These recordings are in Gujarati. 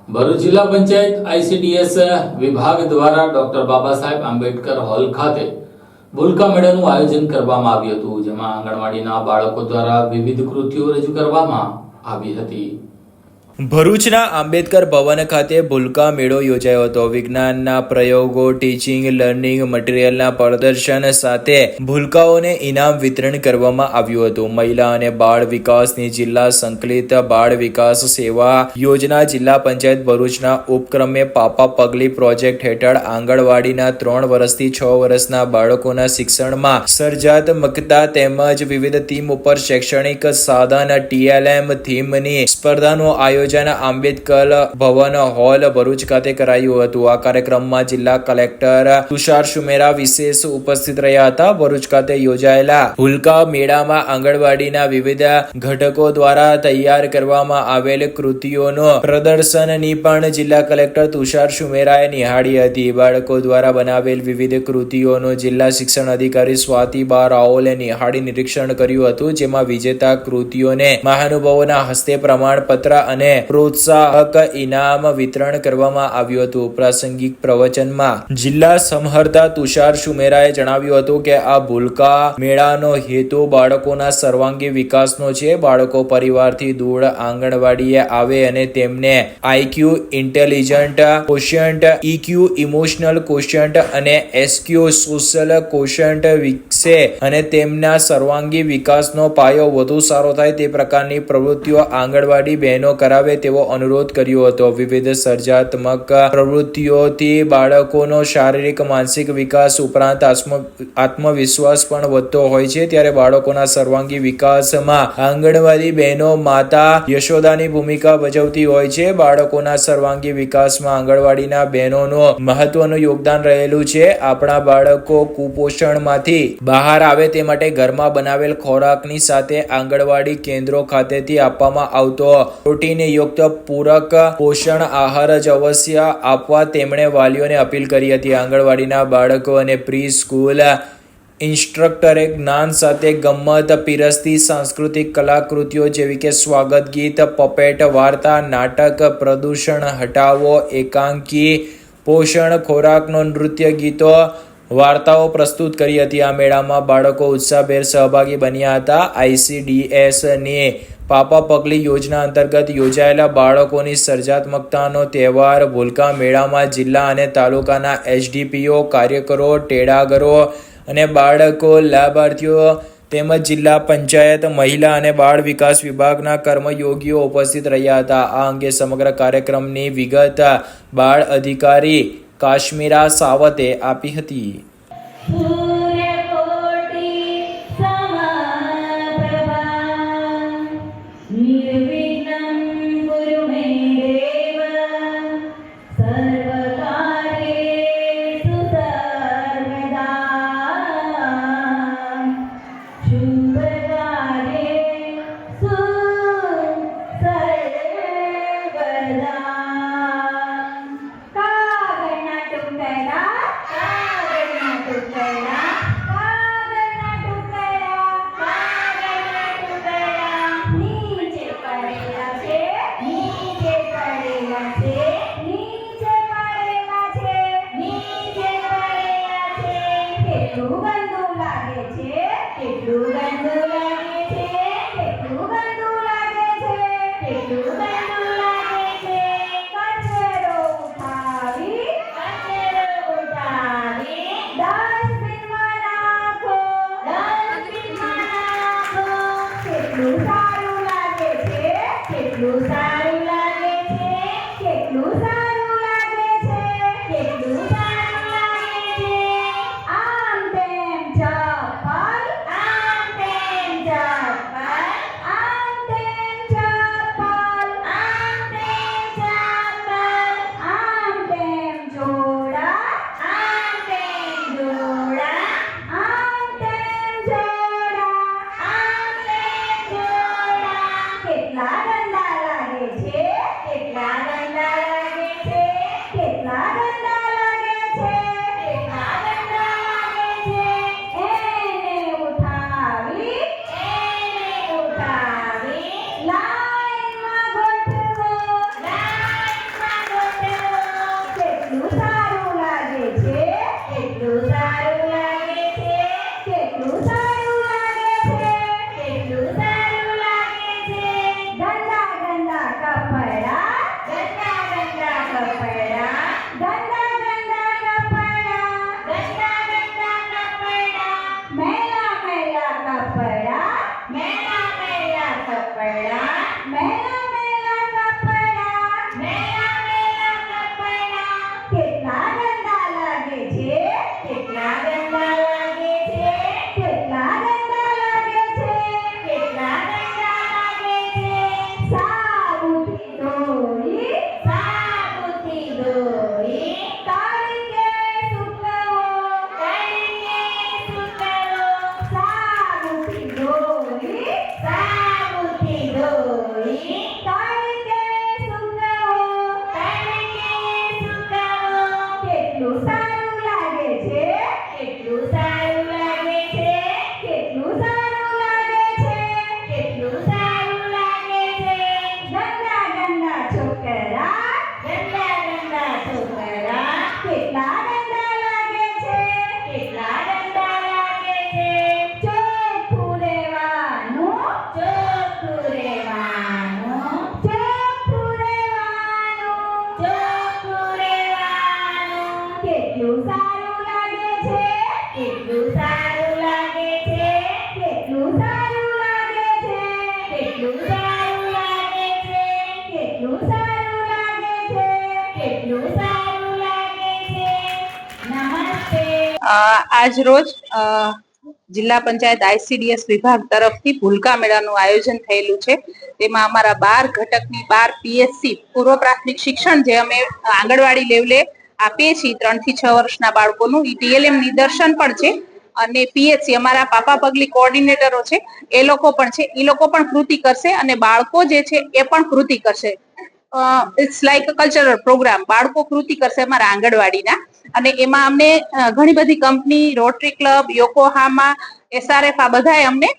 ભરૂચ જિલ્લા પંચાયત આઈસીડીએસ વિભાગ દ્વારા ડોક્ટર બાબા સાહેબ આંબેડકર હોલ ખાતે ભૂલકા મેળાનું આયોજન કરવામાં આવ્યું હતું, જેમાં આંગણવાડીના બાળકો દ્વારા વિવિધ કૃતિઓ રજૂ કરવામાં આવી હતી। ભરૂચના આંબેડકર ભવન ખાતે ભૂલકા મેળો યોજાયો હતો। વિજ્ઞાનના પ્રયોગો, ટીચિંગ લર્નિંગ મટીરીયલના પ્રદર્શન સાથે ભૂલકાઓને ઇનામ વિતરણ કરવામાં આવ્યું હતું। મહિલા અને બાળ વિકાસની જિલ્લા સંકલિત બાળ વિકાસ સેવા યોજના જિલ્લા પંચાયત ભરૂચના ઉપક્રમે પાપા પગલી પ્રોજેક્ટ હેઠળ આંગણવાડીના 3 વર્ષથી 6 વર્ષના બાળકોના શિક્ષણમાં સર્જનાત્મકતા તેમજ વિવિધ થીમ ઉપર શૈક્ષણિક સાધન TLM થીમની સ્પર્ધાનું આયોજન આંબેડકર ભવન હોલ ભરૂચ ખાતે કરાયું હતું। આ કાર્યક્રમમાં જિલ્લા કલેક્ટર તુષાર સુમેરા વિશેષ ઉપસ્થિત રહ્યા હતા। ભરૂચ ખાતે યોજાયેલા ભૂલકા મેળામાં આંગણવાડીના વિવિધ ઘટકો દ્વારા તૈયાર કરવામાં આવેલ કૃતિઓનો પ્રદર્શનની પણ જિલ્લા કલેક્ટર તુષાર સુમેરાએ નિહાળી હતી। બાળકો દ્વારા બનાવેલ વિવિધ કૃતિઓનું જિલ્લા શિક્ષણ અધિકારી સ્વાતિબા રાઓલે નિહાળી નિરીક્ષણ કર્યું હતું, જેમાં વિજેતા કૃતિઓને મહાનુભાવોના હસ્તે પ્રમાણપત્ર અને પ્રોત્સાહક ઇનામ વિતરણ કરવામાં આવ્યું હતું। પ્રાસંગિક પ્રવચનમાં જિલ્લા સમહર્તા તુષાર સુમેરાએ જણાવ્યું હતું કે આ ભૂલકા મેળાનો હેતુ બાળકોના સર્વાંગી વિકાસનો છે। બાળકો પરિવારથી દૂર આંગણવાડીએ આવે અને તેમને IQ intelligent quotient, EQ emotional quotient અને SQ સોશિયલ કોશન્ટ વિકસે અને તેમના સર્વાંગી વિકાસનો પાયો વધુ સારો થાય તે પ્રકારની પ્રવૃત્તિઓ આંગણવાડી બહેનો કરાવે તેવો અનુરોધ કર્યો હતો। વિવિધ સર્જનાત્મક પ્રવૃત્તિઓથી બાળકોનો શારીરિક માનસિક વિકાસ ઉપરાંત આત્મવિશ્વાસ પણ વધતો હોય છે, ત્યારે બાળકોના સર્વાંગી વિકાસમાં આંગણવાડી બહેનો માતા યશોદાની ભૂમિકા ભજવતી હોય છે। બાળકોના સર્વાંગી વિકાસમાં આંગણવાડીના બહેનોનું મહત્વનું યોગદાન રહેલું છે। આપણા બાળકો કુપોષણમાંથી બહાર આવે તે માટે ઘરમાં બનાવેલ ખોરાકની સાથે આંગણવાડી કેન્દ્રો ખાતેથી આપવામાં આવતો પ્રોટીન યુક્ત પૂરક પોષણ આહાર જ અવશ્ય આપવા તેમણે વાલીઓને અપીલ કરી હતી। આંગણવાડીના બાળકો અને પ્રી સ્કૂલ ઇન્સ્ટ્રક્ટરે જ્ઞાન સાથે ગમ્મત પીરસતી સાંસ્કૃતિક કલાકૃતિઓ જેવી કે સ્વાગત ગીત, પપેટ, વાર્તા, નાટક, પ્રદૂષણ હટાવો, એકાંકી, પોષણ ખોરાકનો નૃત્ય ગીતો, વાર્તાઓ પ્રસ્તુત કરી હતી। આ મેળામાં બાળકો ઉત્સાહભેર સહભાગી બન્યા હતા। ICDS ની પાપા પગલી યોજના અંતર્ગત યોજાયેલા બાળકોની સર્જનાત્મકતાનો તહેવાર ભૂલકા મેળામાં જિલ્લા અને તાલુકાના HDPO, કાર્યકરો, તેડાગરો અને બાળકો, લાભાર્થીઓ તેમજ જિલ્લા પંચાયત મહિલા અને બાળ વિકાસ વિભાગના કર્મયોગીઓ ઉપસ્થિત રહ્યા હતા। આ અંગે સમગ્ર કાર્યક્રમની વિગત બાળ અધિકારી કાશ્મીરા સાવતે આપી હતી। Kagana tukara આજ રોજ જિલ્લા પંચાયત ICDS વિભાગ તરફથી ભૂલકા મેળાનું આયોજન થયેલું છે. તેમાં અમારા 12 ઘટકની 12 PSC પૂર્વ પ્રાથમિક શિક્ષણ જે અમે આંગણવાડી લેવલે આપીએ છીએ 3 થી 6 વર્ષના બાળકોનું TLM નિદર્શન પણ છે અને PHC અમારા પાપા પગલી કોઓર્ડિનેટરો છે એ લોકો પણ છે. એ લોકો પણ કૃતિ કરશે અને બાળકો જે છે એ પણ કૃતિ કરશે. It's like a cultural programme. બાળકો કૃતિ કરશે અમારા આંગણવાડીના અને એમાં અમને ઘણી બધી company, rotary club, Yokohama, SRF આ બધાએ અમને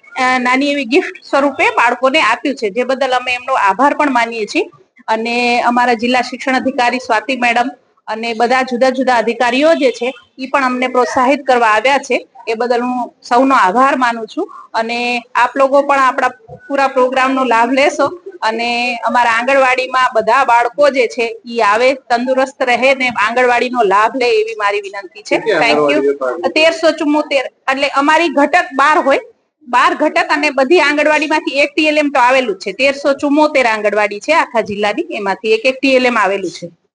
નાની એવી ગિફ્ટ સ્વરૂપે બાળકોને આપ્યું છે, જે બદલ અમે એમનો આભાર પણ માનીએ છીએ. અને અમારા જિલ્લા શિક્ષણ અધિકારી સ્વાતિ મેડમ અને બધા જુદા જુદા અધિકારીઓ જે છે એ પણ અમને પ્રોત્સાહિત કરવા આવ્યા છે. એ બદલ હું સૌનો આભાર માનું છું અને આપ લોકો પણ આપણા પૂરા પ્રોગ્રામનો લાભ લેશો અને અમારા આંગણવાડીમાં બધા બાળકો જે છે એ આવે, તંદુરસ્ત રહે ને આંગણવાડીનો લાભ લે એવી મારી વિનંતી છે. Thank you. 1374 એટલે અમારી ઘટક 12 હોય, 12 ઘટક અને બધી આંગણવાડીમાંથી એક TLM તો આવેલું છે. 1374 આંગણવાડી છે આખા જિલ્લાની, એમાંથી એક TLM આવેલું છે.